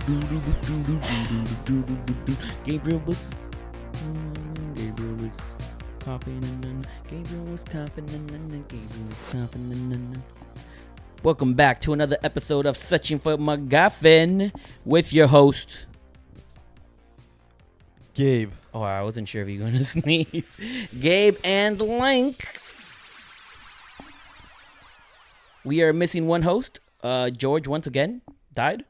Gabriel was confident. Gabriel was confident. Gabriel was confident. Welcome back to another episode of Searching for McGuffin with your host, Gabe. Oh, I wasn't sure if you were going to sneeze. Gabe and Link. We are missing one host. George, once again, died.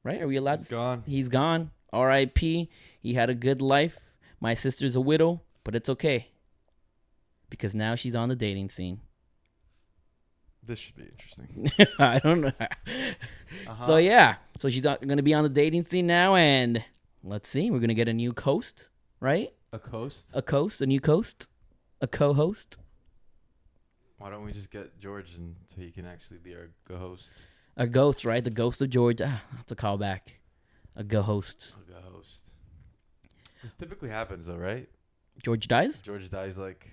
Right? Are we allowed He's gone. He's gone. R.I.P. He had a good life. My sister's a widow, but it's okay. Because now she's on the dating scene. This should be interesting. I don't know. So, yeah. So she's going to be on the dating scene now, and let's see. We're going to get a new host, right? A coast? A new host? A co-host? Why don't we just get George so he can actually be our co-host? A ghost, right? The ghost of George. That's a callback. A ghost. A co-host. This typically happens, though, right? George dies? George dies, like...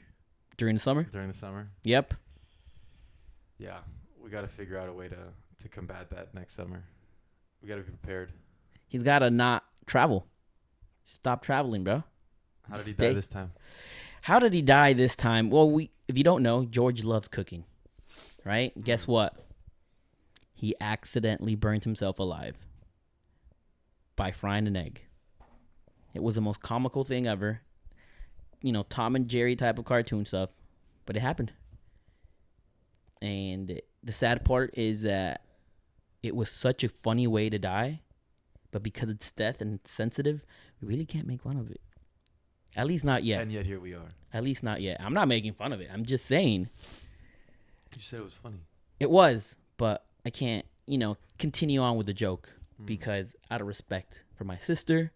During the summer? During the summer? Yep. Yeah. We got to figure out a way to combat that next summer. We got to be prepared. He's got to not travel. Stop traveling, bro. How did he die this time? How did he die this time? Well, if you don't know, George loves cooking, right? Guess what? He accidentally burned himself alive by frying an egg. It was the most comical thing ever. You know, Tom and Jerry type of cartoon stuff, but it happened. And the sad part is that it was such a funny way to die, but because it's death and it's sensitive, we really can't make fun of it. At least not yet. And yet here we are. At least not yet. I'm not making fun of it. I'm just saying. You said it was funny. It was, but I can't, continue on with the joke because out of respect for my sister,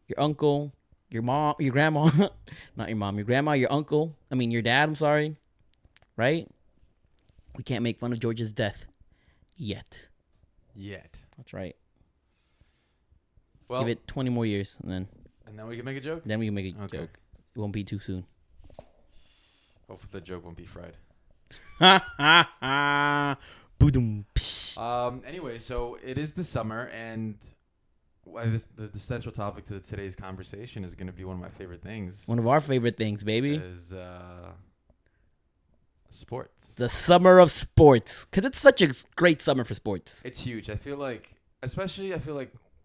your uncle, your mom, your grandma, not your mom, your grandma, your uncle, your dad, I'm sorry, right? We can't make fun of George's death yet. That's right. Well, give it 20 more years and then we can make a joke? Then we can make a joke. It won't be too soon. Hopefully the joke won't be fried. Boom. Anyway, so it is the summer, and the central topic to today's conversation is going to be one of my favorite things. One of our favorite things, baby. Is sports. The summer of sports. Because it's such a great summer for sports. It's huge. I feel like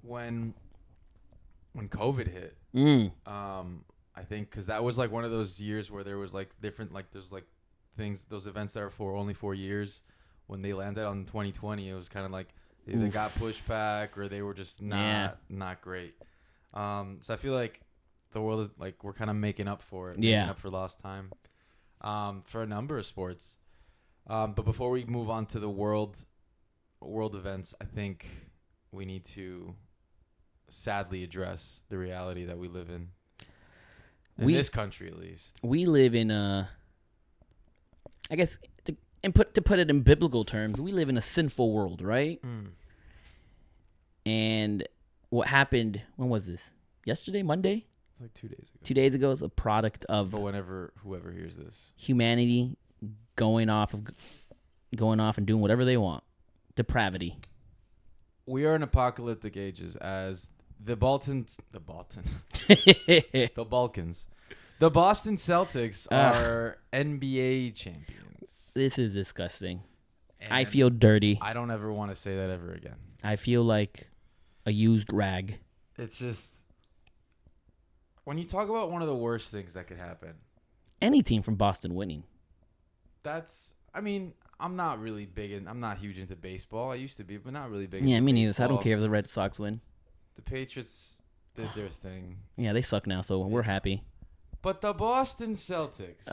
when COVID hit, I think because that was like one of those years where there was like different, like there's like things, those events that are for only 4 years. When they landed on 2020, it was kind of like they got pushed back or they were just not great. So I feel like the world is like we're kind of making up for it, making up for lost time for a number of sports. But before we move on to the world events, I think we need to sadly address the reality that we live in this country, at least. We live in I guess to put it in biblical terms, we live in a sinful world, right? And what happened, when was this? Yesterday, Monday? It's like 2 days ago. 2 days ago is a product of But whoever hears this, humanity going off and doing whatever they want. Depravity. We are in apocalyptic ages as the Balkans. The Boston Celtics are NBA champions. This is disgusting. And I feel dirty. I don't ever want to say that ever again. I feel like a used rag. It's just when you talk about one of the worst things that could happen. Any team from Boston winning. I'm not really I'm not huge into baseball. I used to be, but not really big. Yeah, into me neither. baseball. I don't care if the Red Sox win. The Patriots did their thing. Yeah, they suck now, so we're happy. But the Boston Celtics.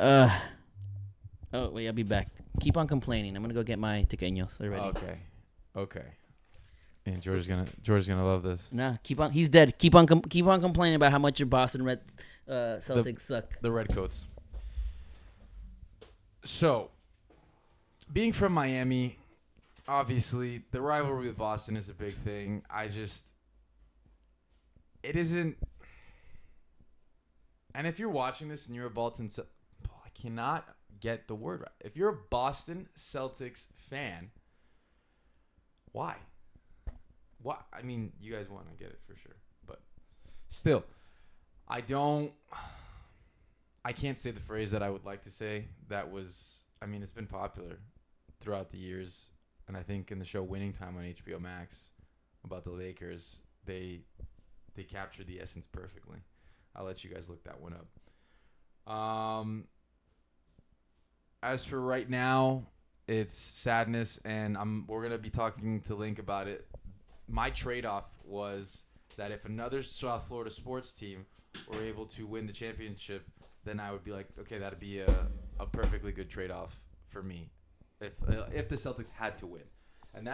Oh, wait, I'll be back. Keep on complaining. I'm going to go get my tequeños. They're ready. Okay. And George's gonna love this. Nah, keep on. He's dead. Keep on complaining about how much your Boston Red Celtics suck. The Redcoats. So, being from Miami, obviously the rivalry with Boston is a big thing. It isn't. And if you're watching this and you're a I cannot get the word right. If you're a Boston Celtics fan, why? what? I mean, you guys want to get it for sure, but still, I can't say the phrase that I would like to say. That was, I mean, it's been popular throughout the years, and I think in the show Winning Time on HBO Max about the Lakers, they captured the essence perfectly. I'll let you guys look that one up. As for right now, it's sadness, and we're gonna be talking to Link about it. My trade-off was that if another South Florida sports team were able to win the championship, then I would be like, okay, that'd be a perfectly good trade-off for me, if the Celtics had to win, and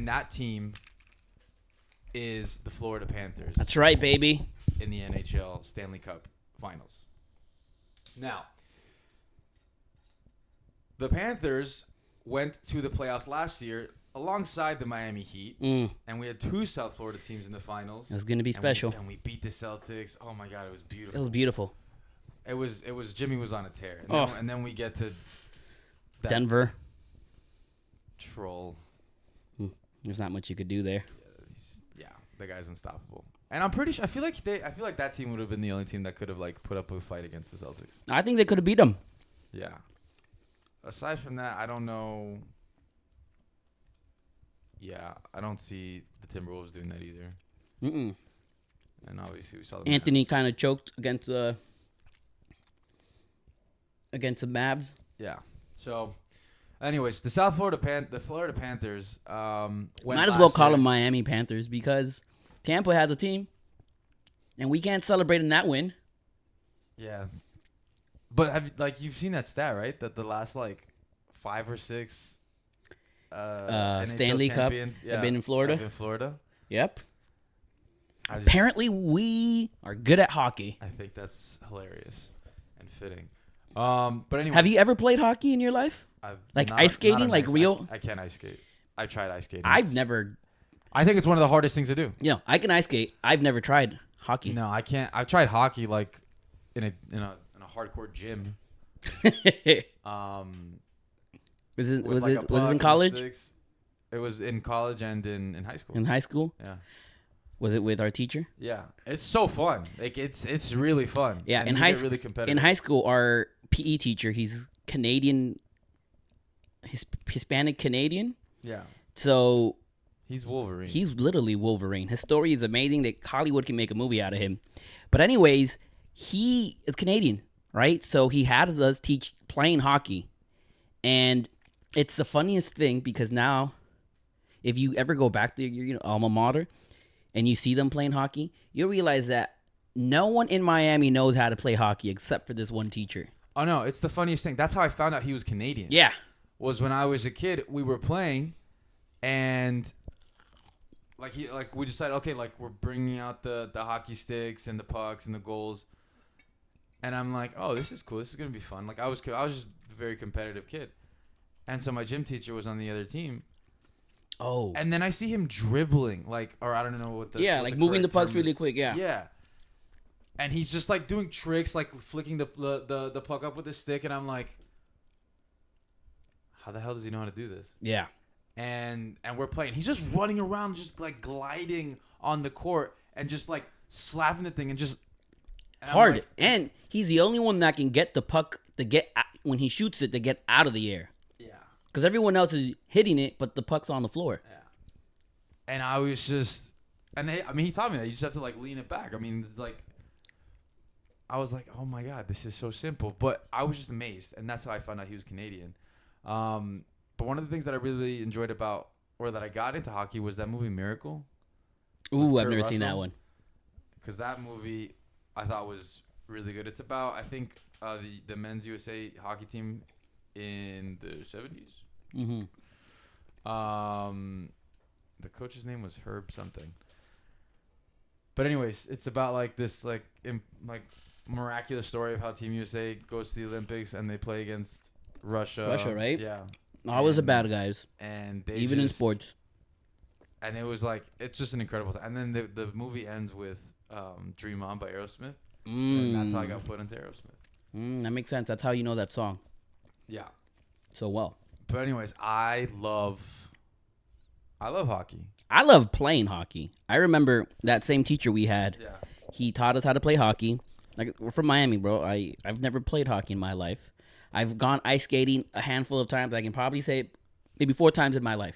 that team is the Florida Panthers. That's right, baby. In the NHL Stanley Cup Finals. Now, the Panthers went to the playoffs last year alongside the Miami Heat, and we had 2 South Florida teams in the finals. It was going to be special. And we beat the Celtics. Oh my God, it was beautiful. It was beautiful. It was Jimmy was on a tear. And then we get to Denver. Troll. There's not much you could do there. Yeah, the guy's unstoppable. And I'm pretty sure I feel like that team would have been the only team that could have like put up a fight against the Celtics. I think they could have beat them. Yeah. Aside from that, I don't know. Yeah, I don't see the Timberwolves doing that either. And obviously we saw the Anthony kind of choked against the Mavs. Yeah. So, anyways, the Florida Panthers might as well call them Miami Panthers because Tampa has a team, and we can't celebrate in that win. Yeah. But you've seen that stat, right? That the last 5 or 6 Stanley Cup have been in Florida. In Florida. Yep. Apparently, we are good at hockey. I think that's hilarious and fitting. But anyway, have you ever played hockey in your life? Ice skating, real? I can't ice skate. I tried ice skating. I've never. I think it's one of the hardest things to do. Yeah, I can ice skate. I've never tried hockey. No, I can't. I've tried hockey in a hardcore gym. Was it in college? It was in college and in high school. In high school? Yeah. Was it with our teacher? Yeah. It's so fun. It's really fun. Yeah, and in really competitive. In high school, our PE teacher, he's Canadian, Hispanic Canadian. Yeah. So he's Wolverine. He's literally Wolverine. His story is amazing that Hollywood can make a movie out of him. But anyways, he is Canadian, right? So he has us teach playing hockey. And it's the funniest thing because now, if you ever go back to your alma mater and you see them playing hockey, you'll realize that no one in Miami knows how to play hockey except for this one teacher. Oh, no. It's the funniest thing. That's how I found out he was Canadian. Yeah. Was when I was a kid, we were playing, and we decided, okay, we're bringing out the hockey sticks and the pucks and the goals. And I'm like, oh, this is cool. This is going to be fun. I was just a very competitive kid. And so my gym teacher was on the other team. Oh. And then I see him dribbling, or I don't know what the... Yeah, moving the pucks really quick, yeah. Yeah. And he's just, doing tricks, flicking the puck up with his stick. And I'm like, how the hell does he know how to do this? Yeah. And we're playing. He's just running around, just, gliding on the court and just, slapping the thing and just... And hard. And he's the only one that can get the puck when he shoots it to get out of the air. Yeah. Because everyone else is hitting it, but the puck's on the floor. Yeah. And I was just... And he taught me that. You just have to, lean it back. I mean, I was like, oh, my God, this is so simple. But I was just amazed. And that's how I found out he was Canadian. But one of the things that I really enjoyed about... Or that I got into hockey was that movie Miracle. Ooh, I've never seen that one. Because that movie... I thought was really good. It's about, I think, the men's USA hockey team in the 70s. Mm-hmm. The coach's name was Herb something. But anyways, it's about this miraculous story of how Team USA goes to the Olympics and they play against Russia. Russia, right? Yeah. Always the bad guys. And they even in sports. And it was it's just an incredible time. And then the movie ends with Dream On by Aerosmith. And that's how I got put into Aerosmith. That makes sense. That's how you know that song. Yeah. So well. But anyways, I love I love hockey. I love playing hockey. I remember that same teacher we had. Yeah. He taught us how to play hockey. Like, we're from Miami, bro. I've never played hockey in my life. I've gone ice skating a handful of times. I can probably say maybe 4 times in my life.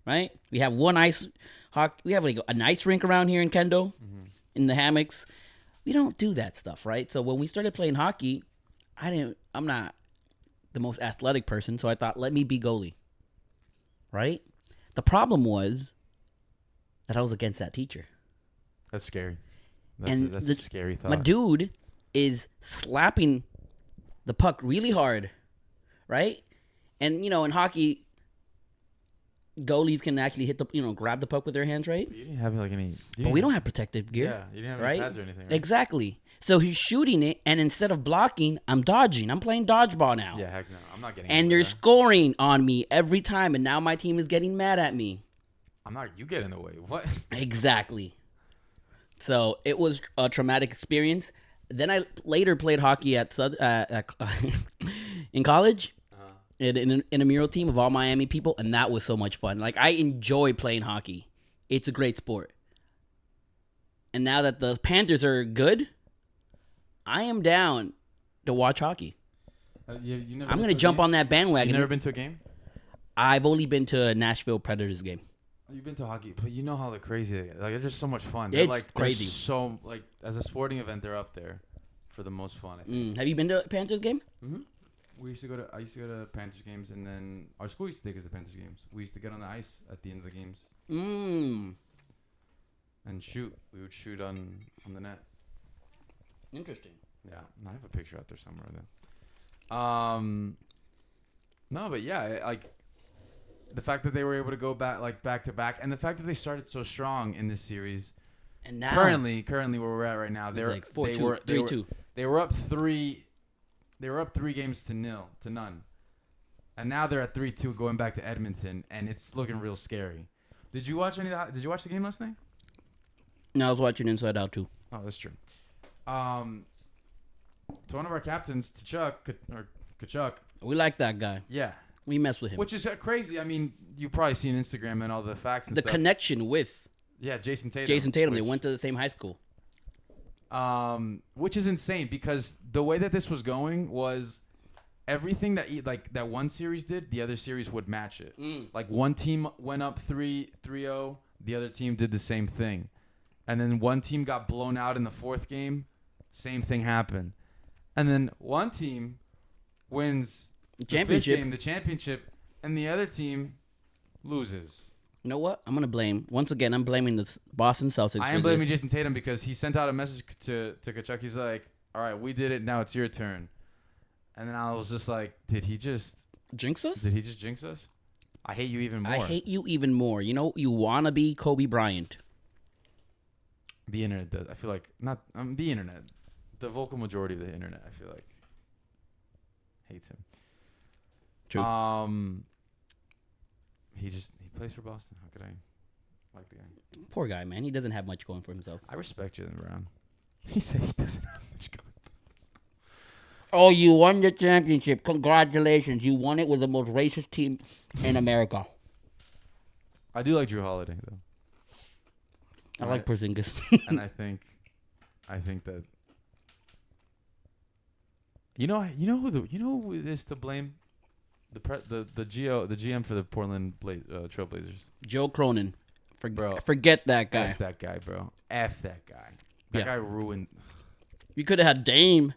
Right? We have one ice hockey. We have like an ice rink around here in Kendo, in the hammocks. We don't do that stuff, right? So when we started playing hockey, I'm not the most athletic person, so I thought, let me be goalie. Right? The problem was that I was against that teacher. That's scary. And That's a scary thought. My dude is slapping the puck really hard, right? And, in hockey, goalies can actually hit grab the puck with their hands, right? You didn't have like any... But we don't have protective gear. Yeah, you didn't have right? any pads or anything, right? Exactly. So he's shooting it, and instead of blocking, I'm dodging. I'm playing dodgeball now. Yeah, heck no. I'm not getting And they're scoring on me every time, and now my team is getting mad at me. I'm not... You get in the way. What? Exactly. So it was a traumatic experience. Then I later played hockey in college in a mural team of all Miami people, and that was so much fun. Like, I enjoy playing hockey. It's a great sport. And now that the Panthers are good, I am down to watch hockey. I'm going to jump on that bandwagon. You've never been to a game? I've only been to a Nashville Predators game. You've been to hockey, but you know how crazy they get. Like, they're just so much fun. It's like crazy. So, like, as a sporting event, they're up there for the most fun, I think. Have you been to a Panthers game? Mm-hmm. I used to go to Panthers games, and then our school used to take us to Panthers games. We used to get on the ice at the end of the games. And shoot. We would shoot on the net. Interesting. Yeah, I have a picture out there somewhere. No, but yeah, like the fact that they were able to go back to back, and the fact that they started so strong in this series. And now currently where we're at right now, they're like 4-2, 3-2. They were up 3 games to none. And now they're at 3-2 going back to Edmonton, and it's looking real scary. Did you watch did you watch the game last night? No, I was watching Inside Out too. Oh, that's true. So one of our captains, Kachuk. We like that guy. Yeah. We mess with him. Which is crazy. I mean, you've probably seen Instagram and all the facts and the stuff. connection with Jason Tatum. They went to the same high school. Which is insane because the way that this was going was everything that one series did, the other series would match it. Like one team went up 3-0, the other team did the same thing. And then one team got blown out in the 4th game, same thing happened. And then one team wins the championship, and the other team loses. You know what? I'm blaming the Boston Celtics. I am blaming Jason Tatum because he sent out a message to Kachuk. He's like, all right, we did it. Now it's your turn. And then I was just like, did he just jinx us? Did he just jinx us? I hate you even more. I hate you even more. You know, you want to be Kobe Bryant. The internet does. I feel like the internet. The vocal majority of the internet, I feel like, hates him. True. He plays for Boston. How could I like the guy? Poor guy, man. He doesn't have much going for himself. I respect Jaylen Brown. He said he doesn't have much going for himself. Oh, you won the championship. Congratulations. You won it with the most racist team in America. I do like Drew Holiday, though. I like Porzingis. And I think that you know who is to blame? The GM for the Portland Trailblazers. Joe Cronin. Bro, forget that guy. F that guy, bro. F that guy. That guy ruined. You could have had Dame.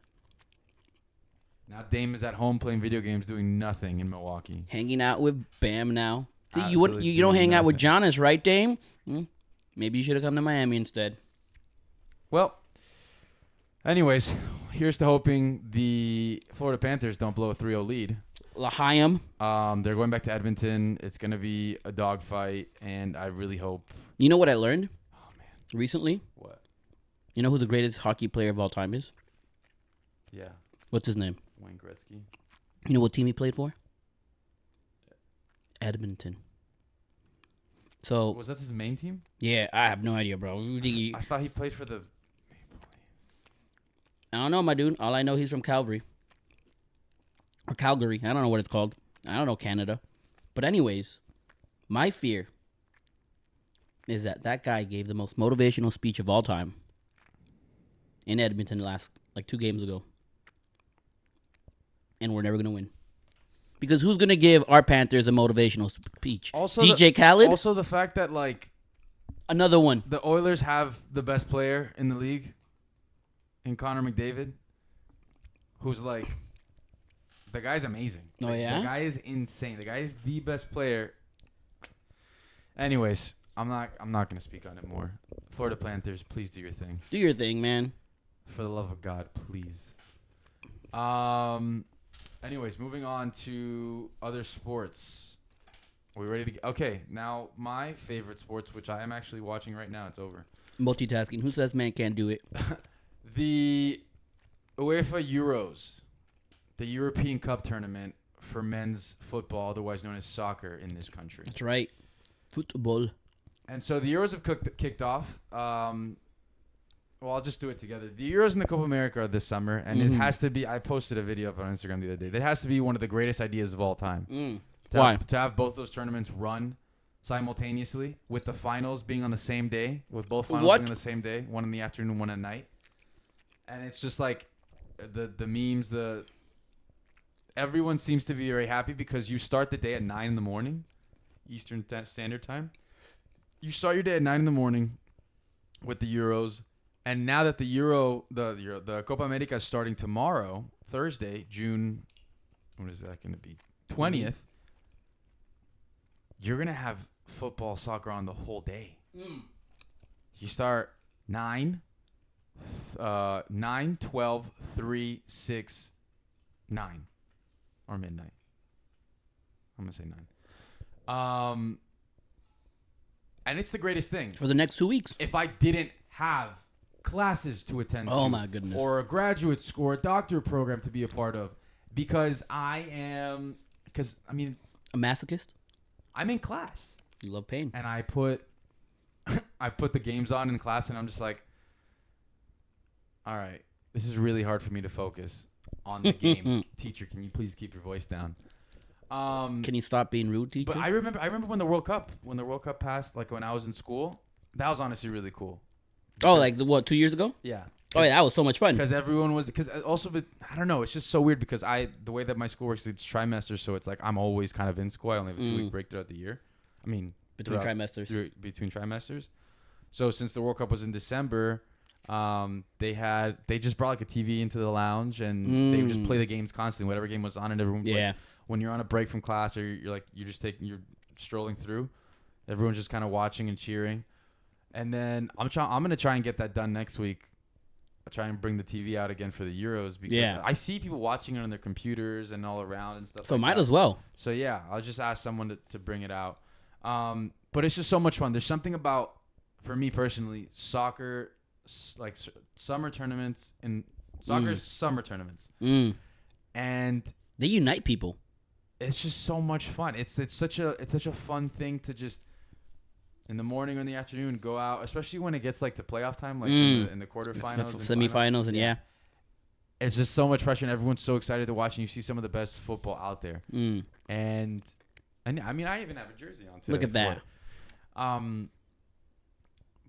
Now Dame is at home playing video games, doing nothing in Milwaukee. Hanging out with Bam now. See, you don't hang out with Giannis, right, Dame? Maybe you should have come to Miami instead. Well, anyways, here's to hoping the Florida Panthers don't blow a 3-0 lead. L'Chaim. They're going back to Edmonton. It's going to be a dogfight, and I really hope. You know what I learned? Oh, man. Recently? What? You know who the greatest hockey player of all time is? Yeah. What's his name? Wayne Gretzky. You know what team he played for? Edmonton. So was that his main team? Yeah, I have no idea, bro. I thought he played for the Maple Leafs. I don't know, my dude. All I know, he's from Calgary. Or Calgary. I don't know what it's called. I don't know Canada. But anyways, my fear is that guy gave the most motivational speech of all time in Edmonton last, 2 games ago. And we're never going to win. Because who's going to give our Panthers a motivational speech? Also, DJ Khaled? Also, the fact that, Another one. the Oilers have the best player in the league in Connor McDavid, who's, the guy's amazing. Oh, yeah? The guy is insane. The guy is the best player. Anyways, I'm not going to speak on it more. Florida Panthers, please do your thing. Do your thing, man. For the love of God, please. Anyways, moving on to other sports. Are we ready to... Okay, now my favorite sports, which I am actually watching right now. It's over. Multitasking. Who says man can't do it? The UEFA Euros, the European Cup tournament for men's football, otherwise known as soccer in this country. That's right. Football. And so the Euros have kicked off. Well, I'll just do it together. The Euros and the Copa America are this summer, and it has to be... I posted a video up on Instagram the other day. That has to be one of the greatest ideas of all time. Why? To have both those tournaments run simultaneously, with the finals being on the same day, with both finals being on the same day, one in the afternoon, one at night. And it's just the memes, everyone seems to be very happy because you start the day at 9 in the morning, Eastern Standard Time. You start your day at 9 in the morning with the Euros. And now that the Copa America is starting tomorrow, Thursday, June, what is that going to be? 20th. You're going to have football, soccer on the whole day. You start 9, 12, 3, 6, 9. Or midnight. I'm going to say 9. And it's the greatest thing. For the next 2 weeks. If I didn't have classes to attend to. Oh, my goodness. Or a graduate school or a doctor program to be a part of. Because a masochist? I'm in class. You love pain. And I put the games on in class, and I'm just like, all right, this is really hard for me to focus on the game. Teacher, can you please keep your voice down? Can you stop being rude, teacher? But I remember when the World Cup passed, when I was in school, that was honestly really cool. Because, 2 years ago? Yeah. Oh, yeah, that was so much fun. Because everyone was, but I don't know, it's just so weird because the way that my school works, it's trimesters, so it's I'm always kind of in school. I only have a 2-week break throughout the year. I mean, between trimesters. So since the World Cup was in December, they just brought a TV into the lounge and they would just play the games constantly, whatever game was on, and everyone when you're on a break from class or you're strolling through, everyone's just kind of watching and cheering. And then I'm gonna try and get that done next week. I'll try and bring the TV out again for the Euros because I see people watching it on their computers and all around and stuff. So might as well. So yeah, I'll just ask someone to bring it out. But it's just so much fun. There's something about, for me personally, soccer, summer tournaments and summer tournaments, and they unite people. It's just so much fun. It's such a fun thing to just in the morning or in the afternoon go out, especially when it gets to playoff time, in the quarterfinals, semifinals, and yeah. It's just so much pressure, and everyone's so excited to watch, and you see some of the best football out there. And I mean, I even have a jersey on today. Look at that.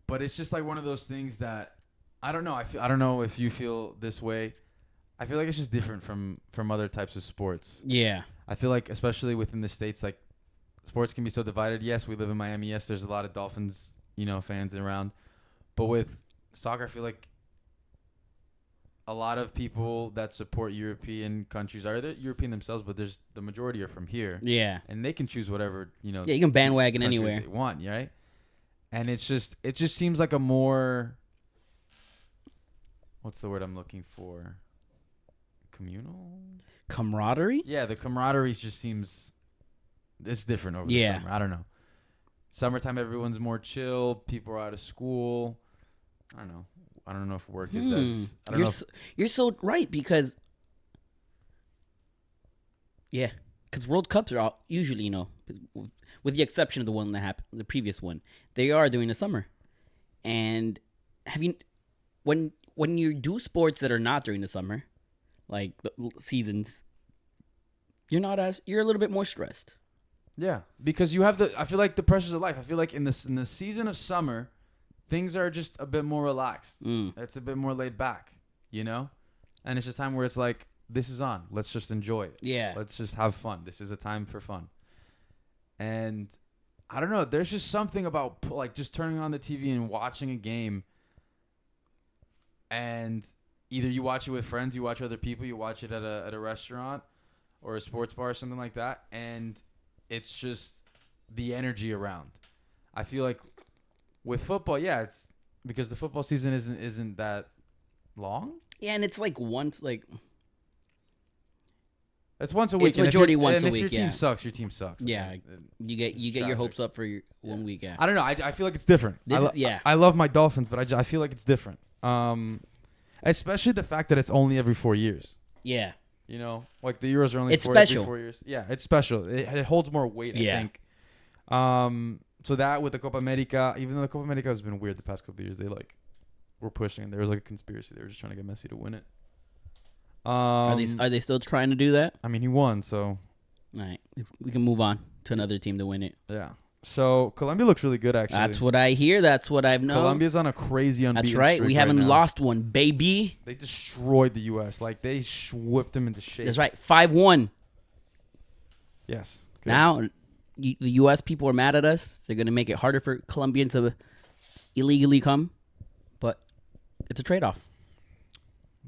But it's just one of those things that I don't know. I don't know if you feel this way. I feel like it's just different from other types of sports. Yeah. I feel like, especially within the States, sports can be so divided. Yes, we live in Miami. Yes, there's a lot of Dolphins, fans around. But with soccer, I feel like a lot of people that support European countries are European themselves, but there's the majority are from here. Yeah. And they can choose whatever, Yeah, you can bandwagon anywhere they want, right? And it just seems like a more, what's the word I'm looking for? Communal? Camaraderie? Yeah, the camaraderie just seems, it's different over the summer. I don't know. Summertime, everyone's more chill. People are out of school. I don't know. I don't know if work is as... I don't know you're so right because... Yeah. Because World Cups are all, usually, with the exception of the one that happened, the previous one, they are during the summer. And when you do sports that are not during the summer, like the seasons, you're a little bit more stressed. Yeah, because you have I feel like the pressures of life. I feel like in the season of summer, things are just a bit more relaxed. It's a bit more laid back, you know? And it's just time where it's like, this is on. Let's just enjoy it. Yeah. Let's just have fun. This is a time for fun. And I don't know. There's just something about like just turning on the TV and watching a game. And either you watch it with friends, you watch other people, you watch it at a restaurant or a sports bar or something like that. And it's just the energy around. I feel like with football, yeah, it's because the football season isn't that long. Yeah, and it's like once like it's once a week. It's majority once a and week. if your team sucks, your team sucks. Yeah, you get your hopes up for your 1 week. Yeah, I don't know. I feel like it's different. I love my Dolphins, but I feel like it's different. Especially the fact that it's only every 4 years. Yeah. You know, like the Euros are only It's every special. 4 years. Yeah, it's special. It holds more weight, I think. So that with the Copa America, even though the Copa America has been weird the past couple of years, they like were pushing. There was like a conspiracy. They were just trying to get Messi to win it. Are they still trying to do that? I mean, he won, so. All right, we can move on to another team to win it. Yeah. So Colombia looks really good, actually. That's what I hear. That's what I've known. Colombia's on a crazy unbeaten That's right. streak We haven't now. lost one, baby. They destroyed the U.S. Like, they whipped them into shape. That's right. 5-1. Yes. Good. Now, the U.S. people are mad at us. They're going to make it harder for Colombians to illegally come. But it's a trade-off.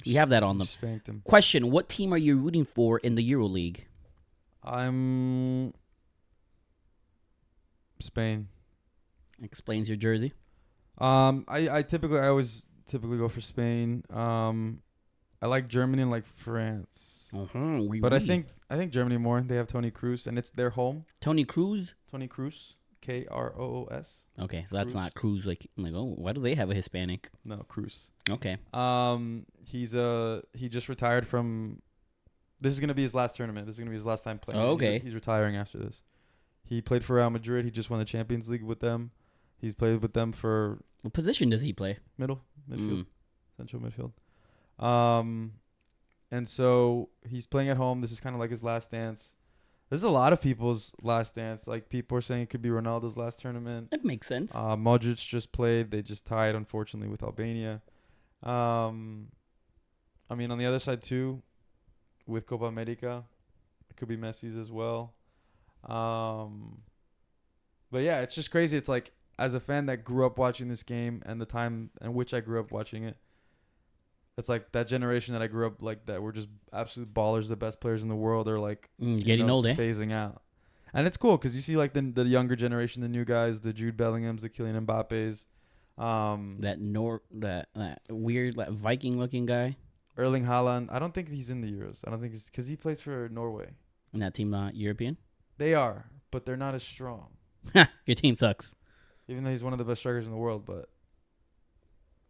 We have that on them. Spanked them. Question, what team are you rooting for in the EuroLeague? I'm Spain. Explains your jersey. I always typically go for Spain. I like Germany and like France. But I think Germany more. They have Toni Kroos and it's their home. Toni Kroos? Toni Kroos. Kroos. Okay, so that's not Cruz. Like, I'm like, oh, why do they have a Hispanic? No, Kroos. Okay. He just retired from. This is gonna be his last tournament. This is gonna be his last time playing. Oh, okay. He's retiring after this. He played for Real Madrid. He just won the Champions League with them. He's played with them for. What position does he play? Midfield, central midfield. And so he's playing at home. This is kind of like his last dance. This is a lot of people's last dance. Like, people are saying it could be Ronaldo's last tournament. That makes sense. Modric just played. They just tied, unfortunately, with Albania. I mean, on the other side, too, with Copa America, it could be Messi's as well. But, yeah, it's just crazy. It's like, as a fan that grew up watching this game and the time in which I grew up watching it, it's like that generation that I grew up like that were just absolute ballers, the best players in the world are like getting old, phasing out. And it's cool because you see like the younger generation, the new guys, the Jude Bellinghams, the Kylian Mbappes. That weird like Viking looking guy. Erling Haaland. I don't think he's in the Euros. I don't think he's because he plays for Norway. And that team not European? They are, but they're not as strong. Your team sucks. Even though he's one of the best strikers in the world, but.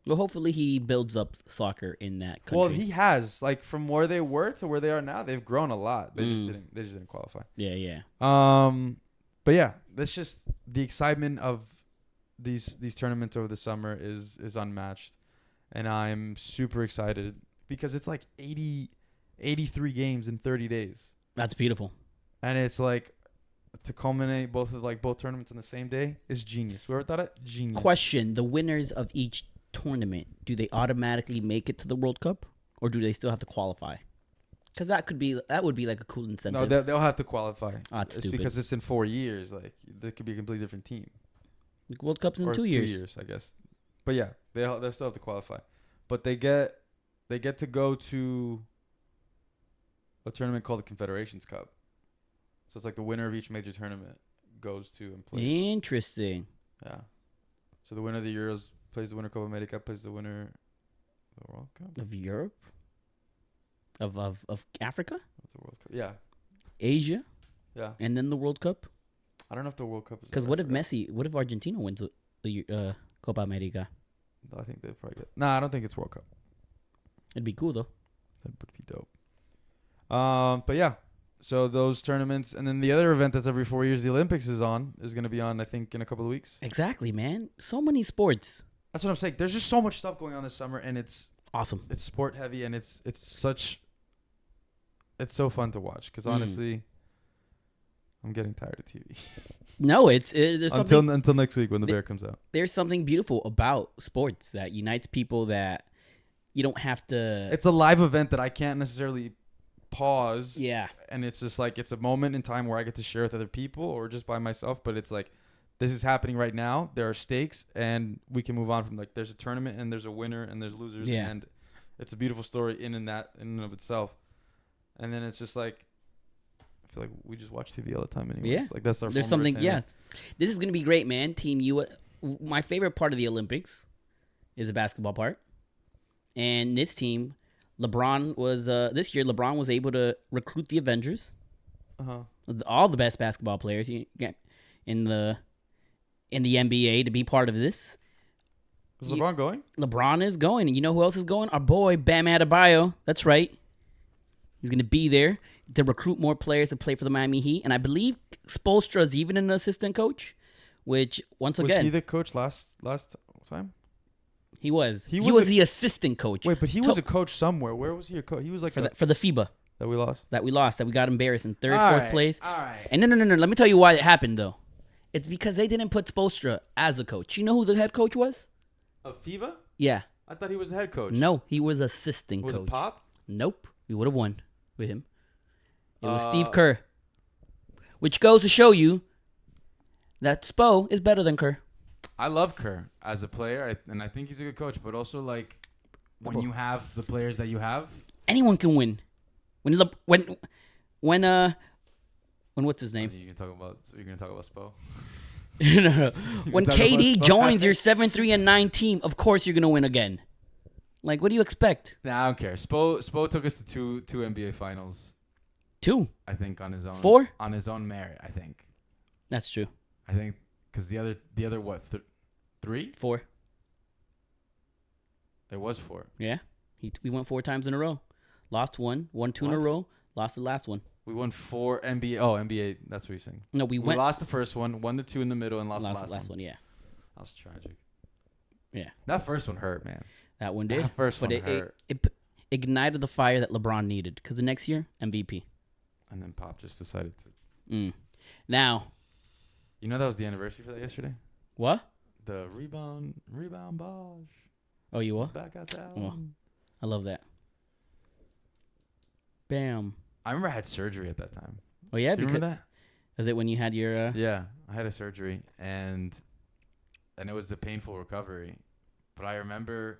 Well, hopefully he builds up soccer in that country. Well, he has. Like, from where they were to where they are now, they've grown a lot. They just didn't qualify. Yeah. But yeah, that's just the excitement of these tournaments over the summer is unmatched. And I'm super excited because it's like 83 games in 30 days. That's beautiful. And it's like to culminate both tournaments on the same day is genius. Whoever thought it? Genius. Question, the winners of each tournament, do they automatically make it to the World Cup, or do they still have to qualify? Because that would be like a cool incentive. No, they'll have to qualify. That's it's stupid. because it's in 4 years. Like, there could be a completely different team. The World Cup's in or 2 years. 2 years, I guess. But yeah, they still have to qualify. But they get to go to a tournament called the Confederations Cup. So it's like the winner of each major tournament goes to and plays. Interesting. Yeah. So the winner of the Euros plays the winner of Copa America, plays the winner of the World Cup. Of Europe? Of Africa? Of the World Cup. Yeah. Asia? Yeah. And then the World Cup? I don't know if the World Cup is. Because what if Argentina wins the Copa America? I think they'd probably get. Nah, I don't think it's World Cup. It'd be cool though. That would be dope. But yeah. So those tournaments, and then the other event that's every 4 years, the Olympics is going to be on, I think, in a couple of weeks. Exactly, man. So many sports. That's what I'm saying. There's just so much stuff going on this summer, and it's awesome. It's sport heavy, and it's so fun to watch. Because honestly, I'm getting tired of TV. No, there's something Until next week when the bear comes out. there's something beautiful about sports that unites people that you don't have to. It's a live event that I can't necessarily pause. Yeah. And it's just like it's a moment in time where I get to share with other people or just by myself. But it's like this is happening right now. There are stakes, and we can move on from like there's a tournament and there's a winner and there's losers. Yeah. And it's a beautiful story in and of itself. And then it's just like I feel like we just watch TV all the time anyways. Yeah. Like that's our There's form of something. Yeah. entertainment. This is gonna be great, man. Team U. My favorite part of the Olympics is the basketball part, and this team, LeBron was this year. LeBron was able to recruit the Avengers, all the best basketball players in the NBA to be part of this. Is LeBron going? LeBron is going, and you know who else is going? Our boy Bam Adebayo. That's right. He's gonna be there to recruit more players to play for the Miami Heat, and I believe Spoelstra is even an assistant coach. Which once again, was he the coach last time? He was the assistant coach. Wait, but he was a coach somewhere. Where was he a coach? He was like for the FIBA that we lost. That we got embarrassed in third, All fourth right, place. All right. And no. Let me tell you why it happened though. It's because they didn't put Spoelstra as a coach. You know who the head coach was? Of FIBA? Yeah. I thought he was the head coach. No, he was assistant coach. Was it Pop? Nope. We would have won with him. It was Steve Kerr. Which goes to show you that Spo is better than Kerr. I love Kerr as a player, and I think he's a good coach. But also, like, when you have the players that you have, anyone can win. When what's his name? You're gonna talk about Spo. No. When KD joins your 7-3-9 team, of course you're gonna win again. Like, what do you expect? Nah, I don't care. Spo took us to two NBA finals. 2, I think on his own. 4 on his own merit. I think. That's true. I think because the other what 3? 4. It was 4. Yeah, we went 4 times in a row. Lost 1, won 2 in a row. Lost the last one. We won 4 NBA. Oh, NBA. That's what you're saying. No, we lost the first one, won the 2 in the middle, and lost the last one. Yeah, that was tragic. Yeah, that first one hurt, man. That one did. That first one hurt. It ignited the fire that LeBron needed because the next year MVP. And then Pop just decided to. Now, you know that was the anniversary for that yesterday. What? The rebound Bosch. Oh, you were? Back out that one. I love that. Bam. I remember I had surgery at that time. Oh yeah, do you remember that? Is it when you had your? Yeah, I had a surgery and it was a painful recovery, but I remember.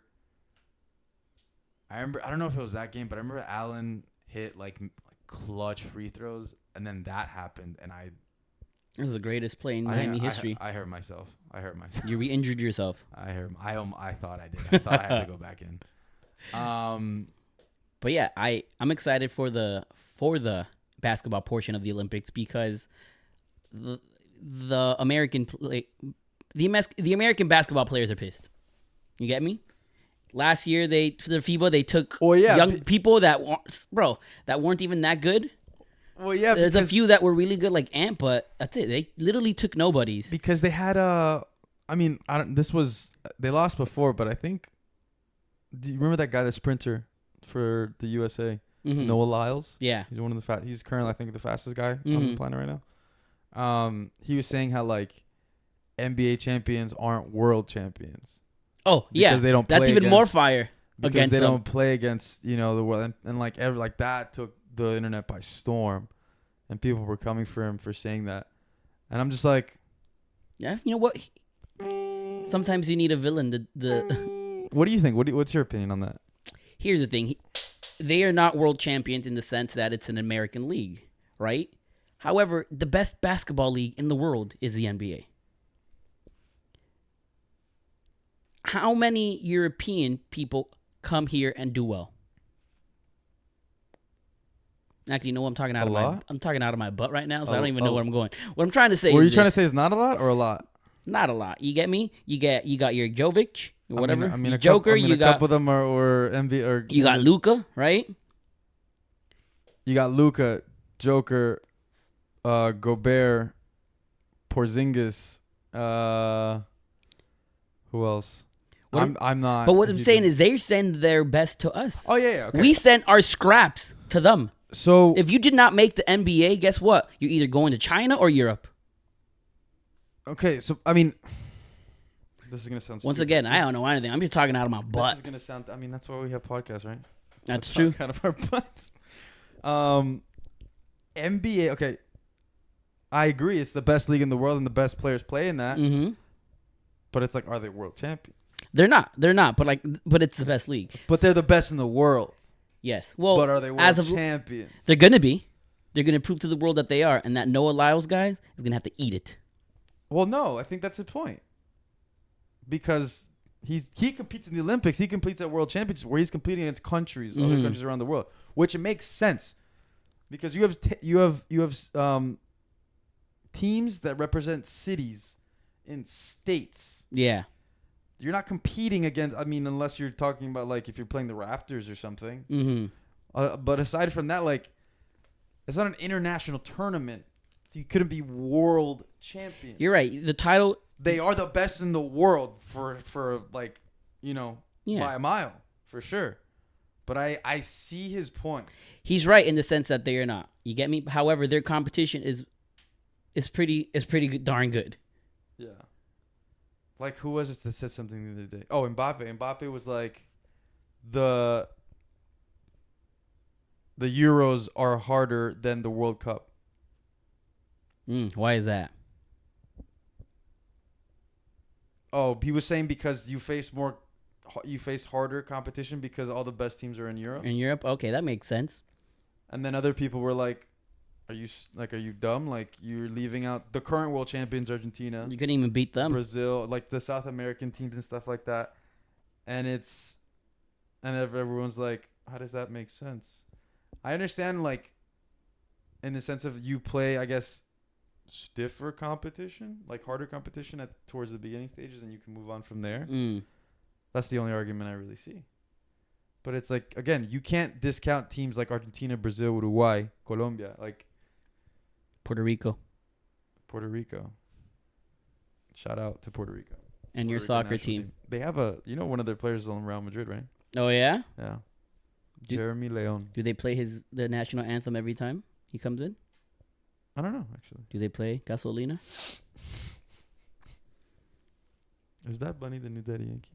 I don't know if it was that game, but I remember Allen hit like clutch free throws, and then that happened, and This is the greatest play in Miami history. I hurt myself. You re-injured yourself. I thought I did. I thought I had to go back in. But yeah, I'm excited for the basketball portion of the Olympics because the American basketball players are pissed. You get me? Last year for the FIBA they took young people that weren't even that good. Well, yeah, there's a few that were really good like Ant, but that's it. They literally took nobodies because they had they lost before, but I think. Do you remember that guy, the sprinter for the USA, Noah Lyles? Yeah, he's one of the he's currently I think the fastest guy on the planet right now. He was saying how like NBA champions aren't world champions. Oh yeah, because they don't. Play that's even more fire because they don't play against the world and like that took the internet by storm, and people were coming for him for saying that, and I'm just like, yeah, you know what? Sometimes you need a villain. What do you think? What's your opinion on that? Here's the thing: they are not world champions in the sense that it's an American league, right? However, the best basketball league in the world is the NBA. How many European people come here and do well? Actually, you know what? I'm talking out of my butt right now, so I don't even know where I'm going. What I'm trying to say. What are you trying to say? Is not a lot or a lot? Not a lot. You get me? You got your Jovic or whatever. I mean, Joker. A couple of them are NBA or. You got Luka, right? You got Luka, Joker, Gobert, Porzingis. Who else? I'm not. But what I'm saying is they send their best to us. Oh yeah. Okay. We sent our scraps to them. So if you did not make the NBA, guess what? You're either going to China or Europe. Okay, so I mean, this is gonna sound. Once stupid. again, I don't know anything. I'm just talking out of my butt. This is gonna sound. I mean, that's why we have podcasts, right? That's true. Kind of our butts. NBA. Okay, I agree. It's the best league in the world, and the best players play in that. Mm-hmm. But it's like, are they world champions? They're not. But it's the best league. But they're the best in the world. Yes. Well, but are they world champions? They're gonna be. They're gonna prove to the world that they are, and that Noah Lyles guy is gonna have to eat it. Well, no, I think that's the point. Because he competes in the Olympics, he competes at World Championships where he's competing against countries, other countries around the world, which it makes sense because you have teams that represent cities in states. Yeah. You're not competing against. I mean, unless you're talking about like if you're playing the Raptors or something. Mm-hmm. But aside from that, like, it's not an international tournament. So you couldn't be world champions. You're right. The title. They are the best in the world for like, by a mile for sure. But I see his point. He's right in the sense that they are not. You get me? However, their competition is pretty good, darn good. Yeah. Like, who was it that said something the other day? Oh, Mbappe. Mbappe was like, the Euros are harder than the World Cup. Why is that? Oh, he was saying because you face harder competition because all the best teams are in Europe. In Europe? Okay, that makes sense. And then other people were like, are you dumb? Like, you're leaving out the current world champions, Argentina. You couldn't even beat them. Brazil, like the South American teams and stuff like that. And everyone's like, how does that make sense? I understand, like, in the sense of you play, I guess, stiffer competition, like harder competition towards the beginning stages, and you can move on from there. That's the only argument I really see. But it's like, again, you can't discount teams like Argentina, Brazil, Uruguay, Colombia, like Puerto Rico. Shout out to Puerto Rico. And your soccer team. They have one of their players is on Real Madrid, right? Oh yeah? Yeah. Jeremy Leon. Do they play the national anthem every time he comes in? I don't know, actually. Do they play Gasolina? Is Bad Bunny the new Daddy Yankee?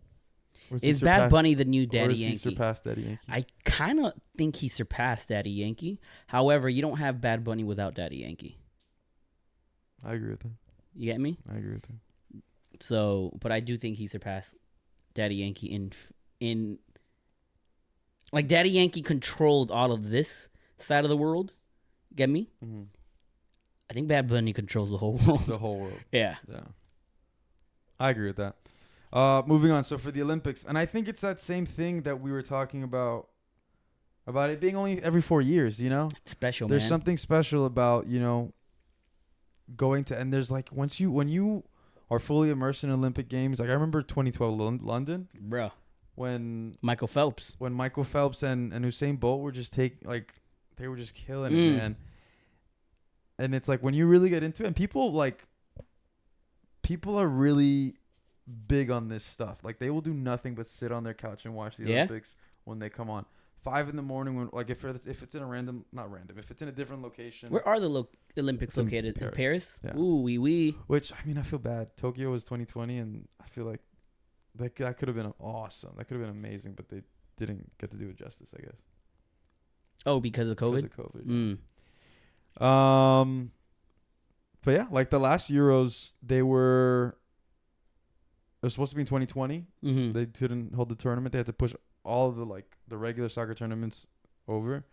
Is Bad Bunny the new Daddy Yankee? He surpassed Daddy Yankee? I kind of think he surpassed Daddy Yankee. However, you don't have Bad Bunny without Daddy Yankee. I agree with that. You get me? I agree with that. So, but I do think he surpassed Daddy Yankee in like Daddy Yankee controlled all of this side of the world. Get me? Mm-hmm. I think Bad Bunny controls the whole world. The whole world. Yeah. I agree with that. Moving on. So for the Olympics, and I think it's that same thing that we were talking about it being only every 4 years, It's special, There's man. something special about, going to, and there's like, when you are fully immersed in Olympic Games, like I remember 2012 London. Bro. When Michael Phelps and Usain Bolt were just they were just killing it, man. And it's like when you really get into it, and people are really big on this stuff. Like they will do nothing but sit on their couch and watch the Olympics when they come on. 5 a.m. when if it's in if it's in a different location. Where are the Olympics located? In Paris? Yeah. Ooh, wee. Which, I mean, I feel bad. Tokyo was 2020, and I feel like that could have been awesome. That could have been amazing, but they didn't get to do it justice, I guess. Oh, because of COVID? Because of COVID. But yeah, like the last Euros, it was supposed to be in 2020. Mm-hmm. They couldn't hold the tournament. They had to push all of the regular soccer tournaments over.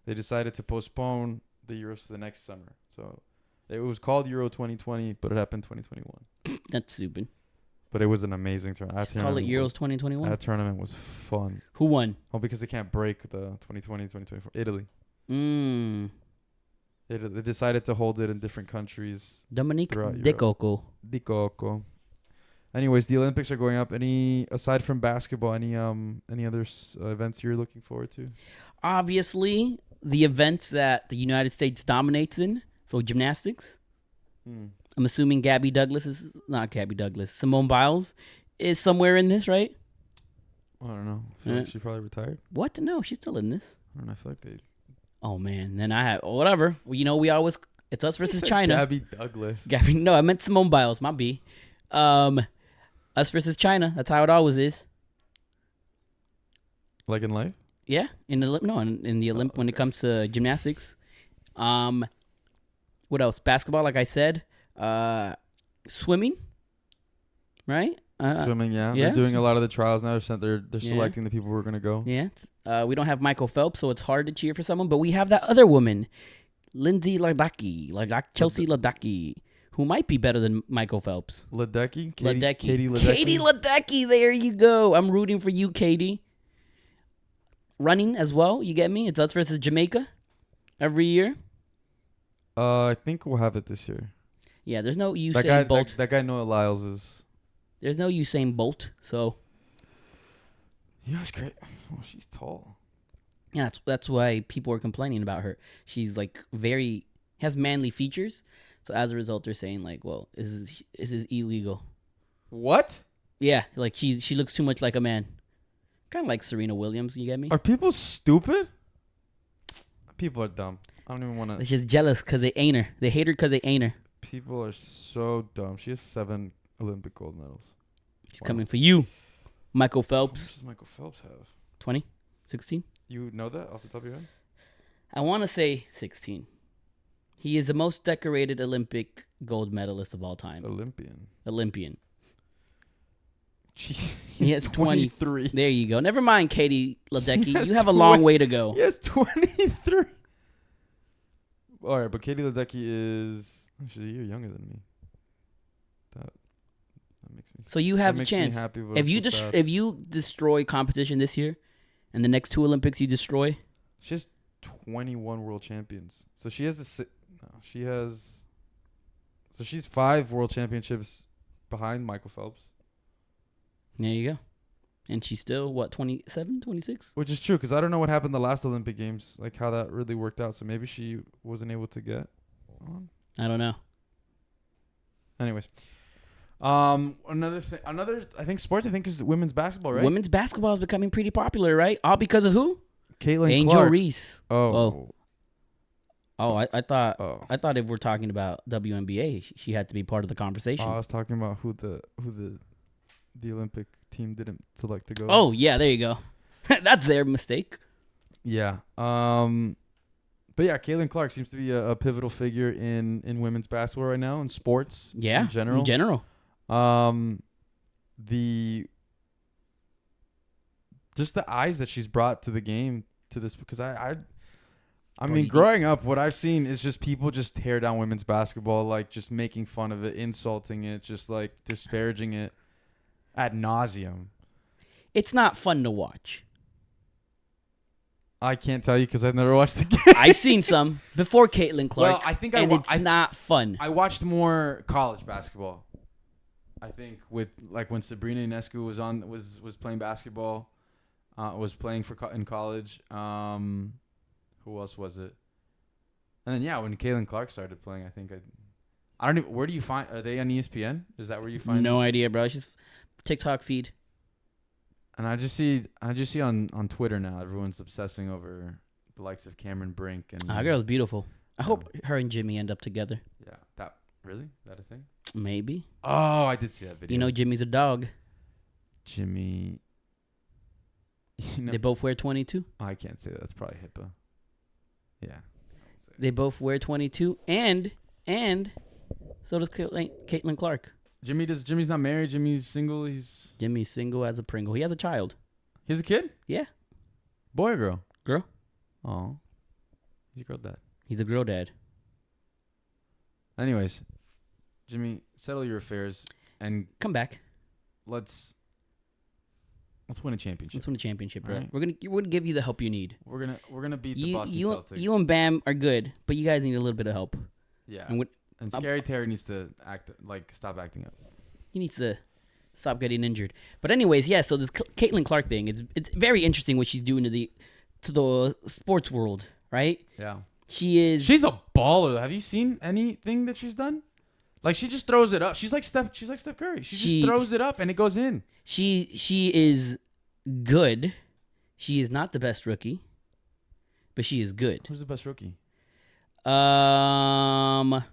They decided to postpone the Euros to the next summer. So it was called Euro 2020, but it happened 2021. That's stupid. But it was an amazing tournament. Call it Euros 2021? That tournament was fun. Who won? Oh, because they can't break the 2020, 2024. Italy. They decided to hold it in different countries. Dominique Di Coco. Anyways, the Olympics are going up. Aside from basketball, any other events you're looking forward to? Obviously, the events that the United States dominates in. So gymnastics. I'm assuming Simone Biles is somewhere in this, right? I don't know. I feel like she probably retired. What? No, she's still in this. I don't know. I feel like they. Oh man, then I have whatever. Well, you know, we always it's us versus China. Gabby Douglas. Gabby, no, I meant Simone Biles. My B. Us versus China. That's how it always is. Like in life? Yeah, in the Olymp when it comes to gymnastics. What else? Basketball, like I said. Swimming. Right? Swimming, yeah. They're doing a lot of the trials now. They're selecting the people who are going to go. Yeah. We don't have Michael Phelps, so it's hard to cheer for someone. But we have that other woman, Lindsay Chelsea Ledecky, who might be better than Michael Phelps. Ledecky? Katie Ledecky? Katie Ledecky, there you go. I'm rooting for you, Katie. Running as well, you get me? It's us versus Jamaica every year. I think we'll have it this year. Yeah, there's no Usain Bolt. That guy Noah Lyles is... There's no Usain Bolt, so... You know, it's great. Oh, she's tall. Yeah, that's why people are complaining about her. She's like has manly features. So as a result, they're saying like, well, is this illegal? What? Yeah, like she looks too much like a man. Kind of like Serena Williams, you get me? Are people stupid? People are dumb. I don't even want to... They're just jealous because they ain't her. They hate her because they ain't her. People are so dumb. She has 7 Olympic gold medals. She's coming for you, Michael Phelps. How much does Michael Phelps have? 20? 16? You know that off the top of your head? I want to say 16. He is the most decorated Olympic gold medalist of all time. Olympian. Jeez, he has 23. There you go. Never mind, Katie Ledecky. You have a long way to go. He has 23. All right, but Katie Ledecky is... She's a year younger than me. That makes me... So you have a chance. Happy, if you destroy competition this year, and the next 2 Olympics you destroy... She has 21 world champions. So she has So she's 5 world championships behind Michael Phelps. There you go. And she's still, 27, 26? Which is true, because I don't know what happened the last Olympic Games, like how that really worked out. So maybe she wasn't able to get on. I don't know. Anyways. I think sports, is women's basketball, right? Women's basketball is becoming pretty popular, right? All because of who? Caitlin Clark. Angel Reese. Oh, I thought if we're talking about WNBA, she had to be part of the conversation. I was talking about who the Olympic team didn't select to go. Oh, yeah, there you go. That's their mistake. Yeah. But yeah, Caitlin Clark seems to be a pivotal figure in women's basketball right now, in sports. Yeah, in general. Just the eyes that she's brought to the game, to this, because I mean, growing up, what I've seen is just people just tear down women's basketball, like just making fun of it, insulting it, just like disparaging it ad nauseum. It's not fun to watch. I can't tell you because I've never watched the game. I've seen some before Caitlin Clark. Well, I think it's not fun. I watched more college basketball. I think with like when Sabrina Ionescu was playing basketball, was playing in college. Who else was it? And then yeah, when Caitlin Clark started playing, I don't even. Where do you find? Are they on ESPN? Is that where you find? No them? idea, bro. It's just TikTok feed. And I just see on Twitter now, everyone's obsessing over the likes of Cameron Brink and. That girl's beautiful. I hope her and Jimmy end up together. Yeah, that a thing? Maybe. Oh, I did see that video. You know, Jimmy's a dog. Jimmy. They both wear 22. Oh, I can't say that. That's probably HIPAA. Yeah. They both wear 22, and so does Caitlin Clark. Jimmy's not married. Jimmy's single. Jimmy's single as a Pringle. He has a child. He has a kid? Yeah. Boy or girl? Girl. Oh. He's a girl dad. He's a girl dad. Anyways, Jimmy, settle your affairs and come back. Let's win a championship. Let's win a championship, right? We're gonna give you the help you need. We're gonna beat the Boston Celtics. You and Bam are good, but you guys need a little bit of help. Yeah. And Scary Terry needs to stop acting up. He needs to stop getting injured. But anyways, yeah. So this Caitlin Clark thing, it's very interesting what she's doing to the sports world, right? Yeah. She's a baller. Have you seen anything that she's done? Like she just throws it up. She's like Steph Curry. She just throws it up and it goes in. She is good. She is not the best rookie, but she is good. Who's the best rookie? Angel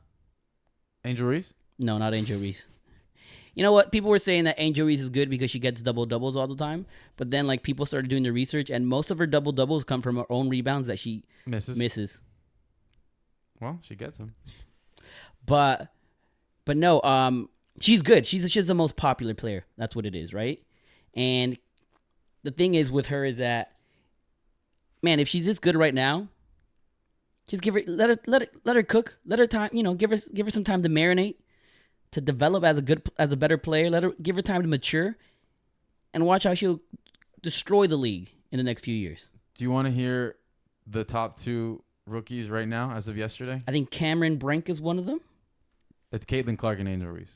Reese? No, not Angel Reese. You know what? People were saying that Angel Reese is good because she gets double-doubles all the time. But then, like, people started doing the research, and most of her double-doubles come from her own rebounds that she misses. Well, she gets them. But no, she's good. She's the most popular player. That's what it is, right? And the thing is with her is that, man, if she's this good right now, just let her cook. Let her time, give her some time to marinate, to develop as a better player. Give her time to mature, and watch how she'll destroy the league in the next few years. Do you want to hear the top 2 rookies right now as of yesterday? I think Cameron Brink is one of them. It's Caitlin Clark and Angel Reese.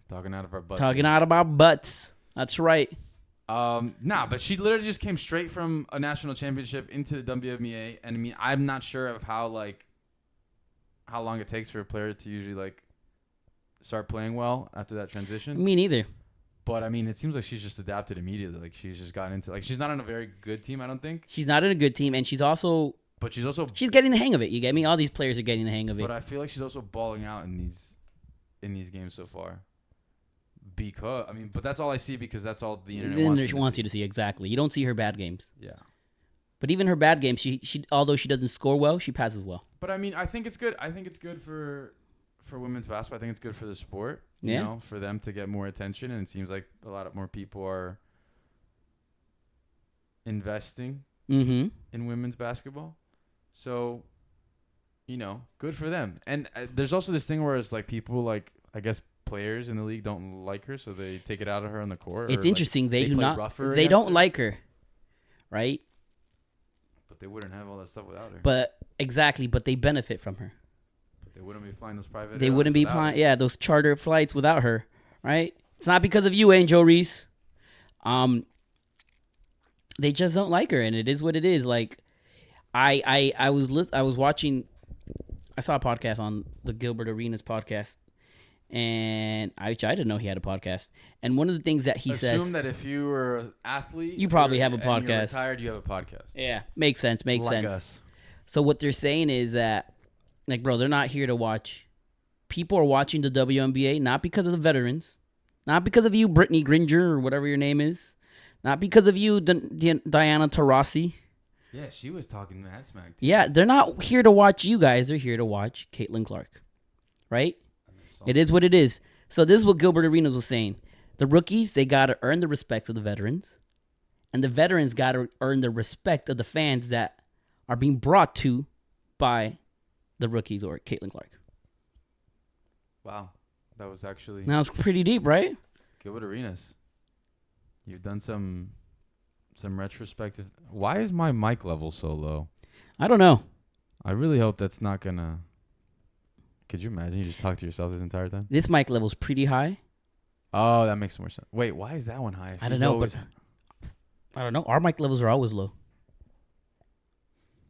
Talking out of our butts. That's right. But she literally just came straight from a national championship into the WNBA, and I mean, I'm not sure of how long it takes for a player to usually start playing well after that transition. Me neither. But I mean, it seems like she's just adapted immediately. Like she's just gotten into she's not on a very good team, I don't think. She's not in a good team, and she's getting the hang of it. You get me? All these players are getting the hang of it. But I feel like she's also balling out in these games so far. But that's all I see because that's all the internet wants you to see. Exactly. You don't see her bad games. Yeah. But even her bad games, she although she doesn't score well, she passes well. But I mean, I think it's good. I think it's good for women's basketball. I think it's good for the sport. You know, for them to get more attention, and it seems like a lot more people are investing in women's basketball. So, good for them. And there's also this thing where it's people I guess players in the league don't like her, so they take it out of her on the court. It's interesting. They don't like her, right? But they wouldn't have all that stuff without her. But they benefit from her. But they wouldn't be flying those private. They wouldn't be flying, those charter flights without her, right? It's not because of you, Angel Reese. They just don't like her, and it is what it is. Like, I was watching. I saw a podcast on the Gilbert Arenas podcast. And I didn't know he had a podcast. And one of the things that he says, assume that if you were an athlete, you probably have a podcast. And you're retired, you have a podcast. Yeah, makes sense. Like sense. Us. So what they're saying is that, bro, they're not here to watch. People are watching the WNBA not because of the veterans, not because of you, Brittany Gringer or whatever your name is, not because of you, Diana Taurasi. Yeah, she was talking mad smack. Too. Yeah, they're not here to watch you guys. They're here to watch Caitlin Clark, right? It is what it is. So this is what Gilbert Arenas was saying. The rookies, they got to earn the respect of the veterans. And the veterans got to earn the respect of the fans that are being brought to by the rookies or Caitlin Clark. Wow. That was pretty deep, right? Gilbert Arenas. You've done some retrospective. Why is my mic level so low? I don't know. I really hope that's not going to... Could you imagine you just talk to yourself this entire time? This mic level's pretty high. Oh, that makes more sense. Wait, why is that one high? I don't know, but I don't know. Our mic levels are always low.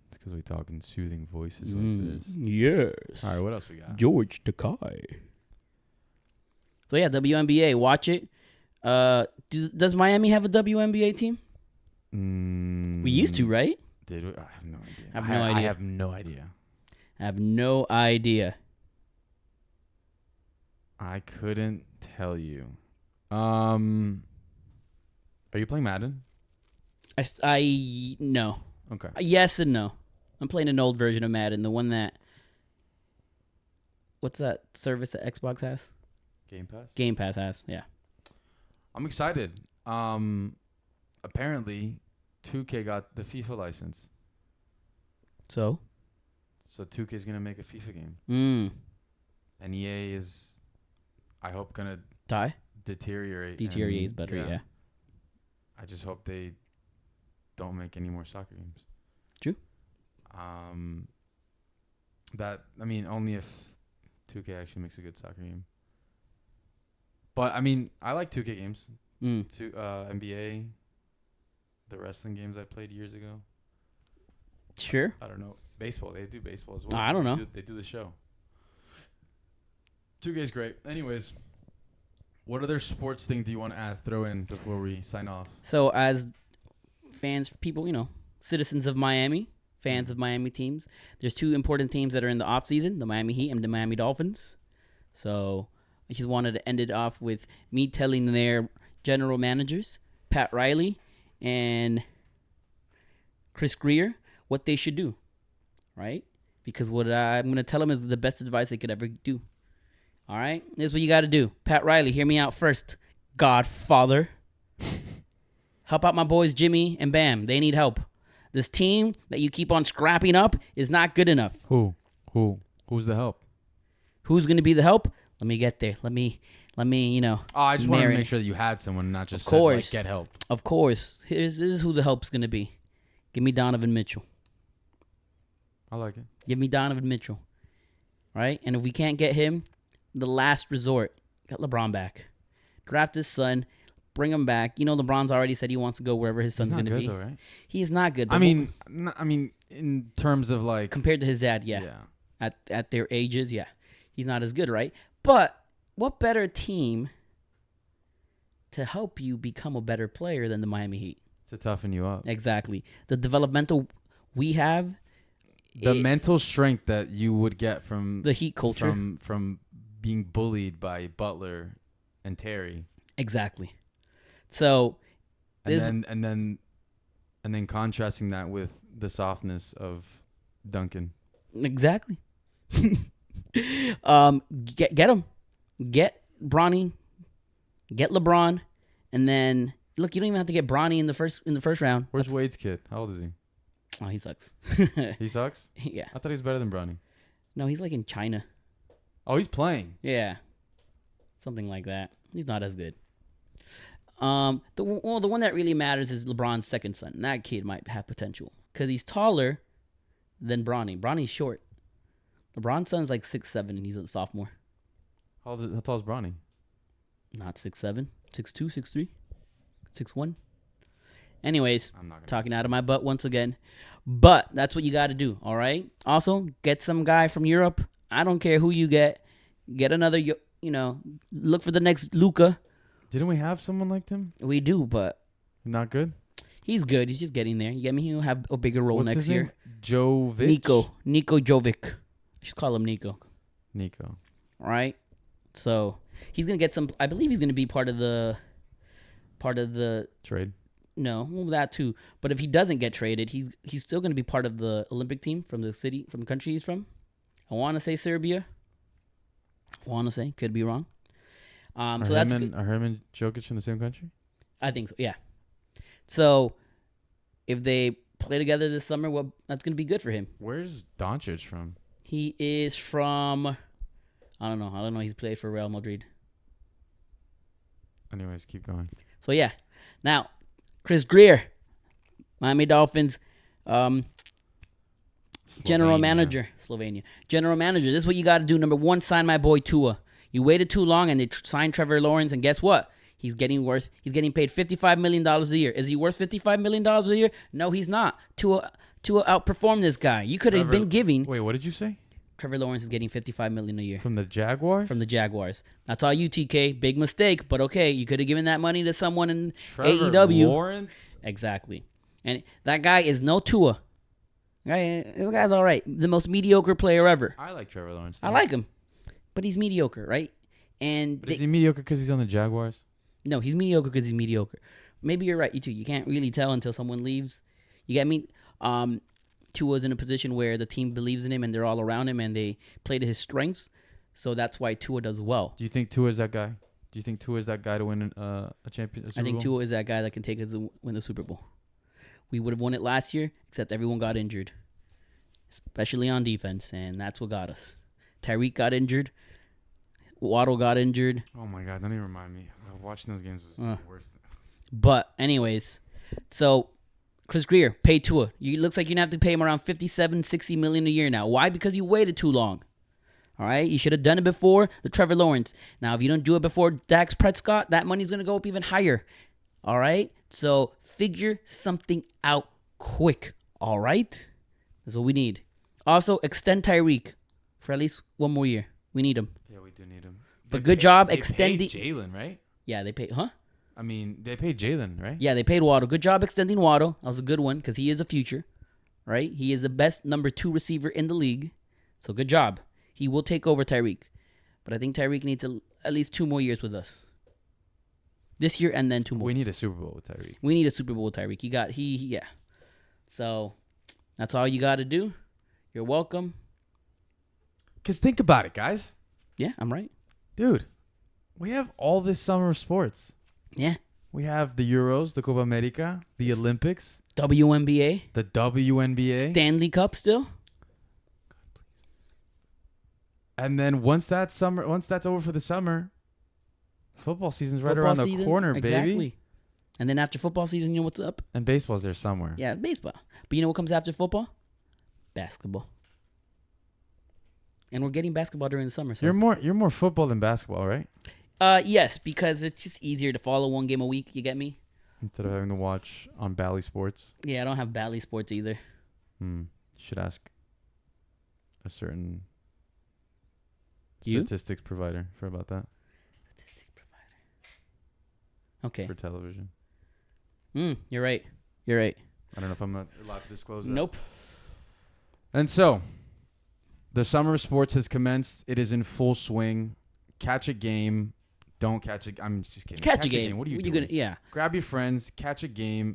It's because we talk in soothing voices like this. Yes. All right, what else we got? George Takei. So yeah, WNBA, watch it. Does Miami have a WNBA team? We used to, right? Did we? I have no idea. I have no idea. I have no idea. I couldn't tell you. Are you playing Madden? I no. Okay. Yes and no. I'm playing an old version of Madden, the one that. What's that service that Xbox has? Game Pass. Game Pass has, yeah. I'm excited. Apparently, 2K got the FIFA license. So 2K is gonna make a FIFA game. And EA is, I hope, gonna deteriorate. Deteriorate is better, yeah. I just hope they don't make any more soccer games. True. Only if 2K actually makes a good soccer game. But I like 2K games. NBA, the wrestling games I played years ago. Sure. I don't know. Baseball. They do baseball as well. I don't know. They do the show. 2K is great. Anyways, What other sports thing do you want to throw in before we sign off? So as fans, people, citizens of Miami, fans of Miami teams, there's two important teams that are in the off season: the Miami Heat and the Miami Dolphins. So I just wanted to end it off with me telling their general managers, Pat Riley and Chris Greer, what they should do, right? Because what I'm going to tell them is the best advice they could ever do. All right? This is what you got to do. Pat Riley, hear me out first. Godfather. Help out my boys Jimmy and Bam. They need help. This team that you keep on scrapping up is not good enough. Who's the help? Who's going to be the help? Let me get there. Let me, Oh, I just wanted to make sure that you had someone, not just said, like, get help. Of course. This is who the help's going to be. Give me Donovan Mitchell. I like it. Give me Donovan Mitchell. Right? And if we can't get him, the last resort, get LeBron back. Draft his son. Bring him back. LeBron's already said he wants to go wherever his son's going to be. Though, right? He is not good. I mean, in terms of like compared to his dad, yeah. At their ages, yeah, he's not as good, right? But what better team to help you become a better player than the Miami Heat? To toughen you up. Exactly. The developmental we have. The mental strength that you would get from the Heat culture, from being bullied by Butler and Terry. Exactly. So, and then contrasting that with the softness of Duncan. Exactly. Get him, get Bronny, get LeBron, and then look. You don't even have to get Bronny in the first round. Where's Wade's kid? How old is he? Oh, he sucks. He sucks? Yeah. I thought he was better than Bronny. No, he's like in China. Oh, he's playing. Yeah, something like that. He's not as good. The one that really matters is LeBron's second son. And that kid might have potential because he's taller than Bronny. Bronny's short. LeBron's son's like 6'7", and he's a sophomore. How tall is Bronny? Not 6'7", 6'2", 6'3", 6'1". Anyways, I'm not talking out of my butt once again. But that's what you got to do, all right? Also, get some guy from Europe. I don't care who you get. Get another, look for the next Luka. Didn't we have someone like him? We do, but not good. He's good. He's just getting there. You get me? He'll have a bigger role next year. Jovic? Nico Jovic. Just call him Nico. Nico. All right. So he's gonna get some. I believe he's gonna be part of the trade. No, well, that too. But if he doesn't get traded, he's still gonna be part of the Olympic team from the country he's from. I want to say Serbia. Could be wrong. Are him and Jokic from the same country? I think so. Yeah. So if they play together this summer, well, that's gonna be good for him. Where's Doncic from? He is from. I don't know. He's played for Real Madrid. Anyways, keep going. So yeah, now Chris Greer, Miami Dolphins, general manager, Slovenia. General manager. This is what you got to do. Number one, sign my boy Tua. You waited too long, and they signed Trevor Lawrence, and guess what? He's getting paid $55 million a year. Is he worth $55 million a year? No, he's not. Tua outperformed this guy. You could have been giving. Wait, what did you say? Trevor Lawrence is getting $55 million a year. From the Jaguars? From the Jaguars. That's all you, TK. Big mistake, but okay. You could have given that money to someone in Trevor AEW. Lawrence? Exactly. And that guy is no Tua. This guy's all right. The most mediocre player ever. I like Trevor Lawrence. I like him. But he's mediocre, right? But is he mediocre because he's on the Jaguars? No, he's mediocre because he's mediocre. Maybe you're right, you too. You can't really tell until someone leaves. You get me? Tua's in a position where the team believes in him and they're all around him and they play to his strengths. So that's why Tua does well. Do you think Tua is that guy? Do you think Tua is that guy to win a champion? I think Tua is that guy that can take us to win the Super Bowl. We would have won it last year, except everyone got injured, especially on defense, and that's what got us. Tyreek got injured. Waddle got injured. Oh, my God. Don't even remind me. Watching those games was the worst. But anyways, so Chris Greer, pay Tua. It looks like you're going to have to pay him around $57-60 million a year now. Why? Because you waited too long. All right? You should have done it before the Trevor Lawrence. Now, if you don't do it before Dax Prescott, that money's going to go up even higher. All right? So figure something out quick. All right? That's what we need. Also, extend Tyreek for at least one more year. We need him. Yeah, we do need him. But good job They extending. paid Jalen, right? Yeah, they paid. Huh? I mean, they paid Jalen, right? Yeah, they paid Waddle. Good job extending Waddle. That was a good one because he is a future, right? He is the best number 2 receiver in the league. So good job. He will take over Tyreek. But I think Tyreek needs at least 2 more years with us. This year and then 2 more. We need a Super Bowl with Tyreek. We need a Super Bowl with Tyreek. Yeah. So that's all you got to do. You're welcome. Because think about it, guys. Yeah, I'm right. Dude, we have all this summer of sports. Yeah. We have the Euros, the Copa America, the Olympics, WNBA. the WNBA. Stanley Cup still. And then once that's over for the summer, football season's right around the corner, exactly. baby. And then after football season, you know what's up? And baseball's there somewhere. Yeah, baseball. But you know what comes after football? Basketball. And we're getting basketball during the summer. So. You're more football than basketball, right? Yes, because it's just easier to follow one game a week. You get me? Instead of having to watch on Bally Sports. Yeah, I don't have Bally Sports either. You should ask a certain You? statistics provider about that. Statistic provider. Okay. For television. You're right. You're right. I don't know if I'm not allowed to disclose that. Nope. And so, the summer of sports has commenced. It is in full swing. Catch a game. Don't catch a... I'm just kidding. Catch a game. What are you doing? Yeah. Grab your friends. Catch a game.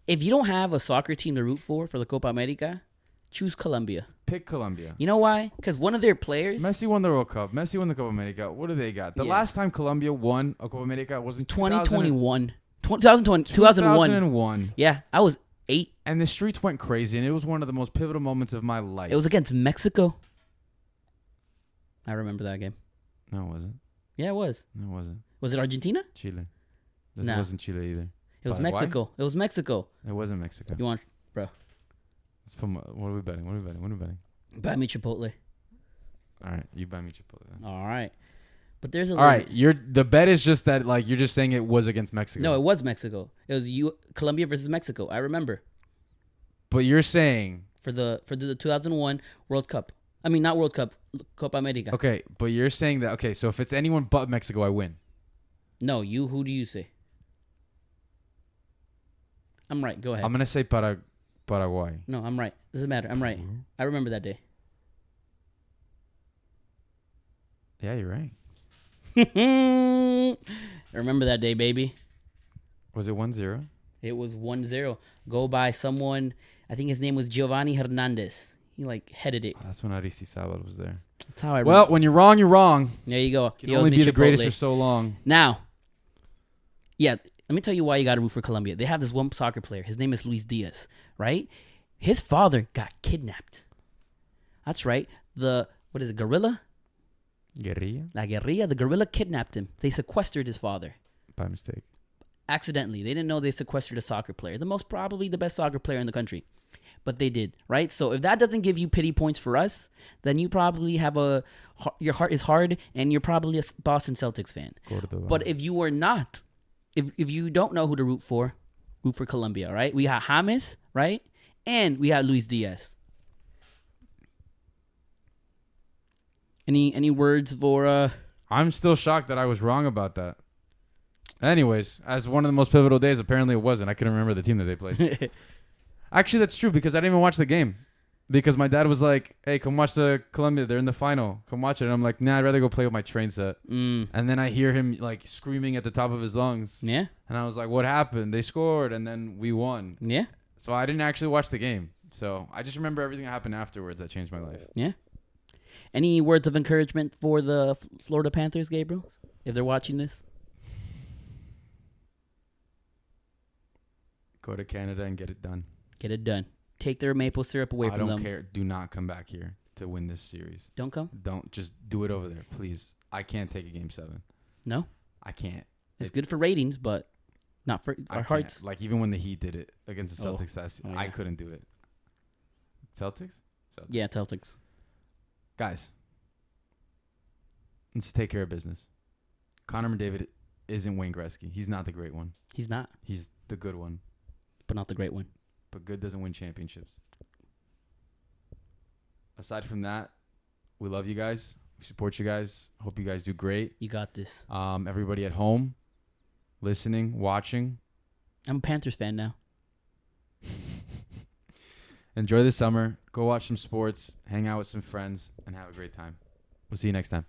If you don't have a soccer team to root for the Copa America, choose Colombia. Pick Colombia. You know why? Because one of their players... Messi won the World Cup. Messi won the Copa America. What do they got? The last time Colombia won a Copa America was in 2021. 2001. Yeah, I was 8. And the streets went crazy, and it was one of the most pivotal moments of my life. It was against Mexico. I remember that game. No, it wasn't. Yeah, it was. No, it wasn't. Was it Argentina? Chile. This Nah. wasn't Chile either. It was Paraguay? Mexico. It was Mexico. It wasn't Mexico. You want, bro? Let's put what are we betting? What are we betting? Buy me Chipotle. All right, you buy me Chipotle then. All right. But there's a... All right, the bet is just that, like, you're just saying it was against Mexico. No, it was Mexico. It was Colombia versus Mexico. I remember. But you're saying... For the 2001 World Cup. I mean, not World Cup. Copa America. Okay, but you're saying that... Okay, so if it's anyone but Mexico, I win. No, who do you say? I'm right. Go ahead. I'm going to say Paraguay. No, I'm right. Doesn't matter. I'm right. I remember that day. Yeah, you're right. I remember that day, baby. Was it 1-0? It was 1-0. Go by someone. I think his name was Giovanni Hernandez. He headed it. Oh, that's when Aristizábal was there. That's how I remember. Well, when you're wrong, you're wrong. There you go. You can only be the greatest for so long. Now, yeah, let me tell you why you got to root for Colombia. They have this one soccer player. His name is Luis Diaz, right? His father got kidnapped. That's right. What is it, guerrilla? Guerrilla? La guerrilla. The guerrilla kidnapped him. They sequestered his father. By mistake. Accidentally. They didn't know they sequestered a soccer player. Probably the best soccer player in the country. But they did, right? So if that doesn't give you pity points for us, then you probably have your heart is hard and you're probably a Boston Celtics fan. But if you are not, if you don't know who to root for Colombia, right? We have James, right? And we have Luis Diaz. Any words for... I'm still shocked that I was wrong about that. Anyways, as one of the most pivotal days, apparently it wasn't. I couldn't remember the team that they played. Actually, that's true because I didn't even watch the game. Because my dad was like, hey, come watch the Colombia. They're in the final. Come watch it. And I'm like, nah, I'd rather go play with my train set. And then I hear him screaming at the top of his lungs. Yeah. And I was like, what happened? They scored and then we won. Yeah. So I didn't actually watch the game. So I just remember everything that happened afterwards that changed my life. Yeah. Any words of encouragement for the Florida Panthers, Gabriel? If they're watching this? Go to Canada and get it done. Get it done. Take their maple syrup away from them. I don't care. Do not come back here to win this series. Don't come? Don't. Just do it over there, please. I can't take a Game 7. No? I can't. It's good for ratings, but not for our hearts. Like, even when the Heat did it against the Celtics, I couldn't do it. Celtics? Yeah, Celtics. Guys, let's take care of business. Connor McDavid isn't Wayne Gretzky. He's not the great one. He's not. He's the good one. But not the great one. But good doesn't win championships. Aside from that, we love you guys. We support you guys. Hope you guys do great. You got this. Everybody at home, listening, watching. I'm a Panthers fan now. Enjoy the summer. Go watch some sports. Hang out with some friends. And have a great time. We'll see you next time.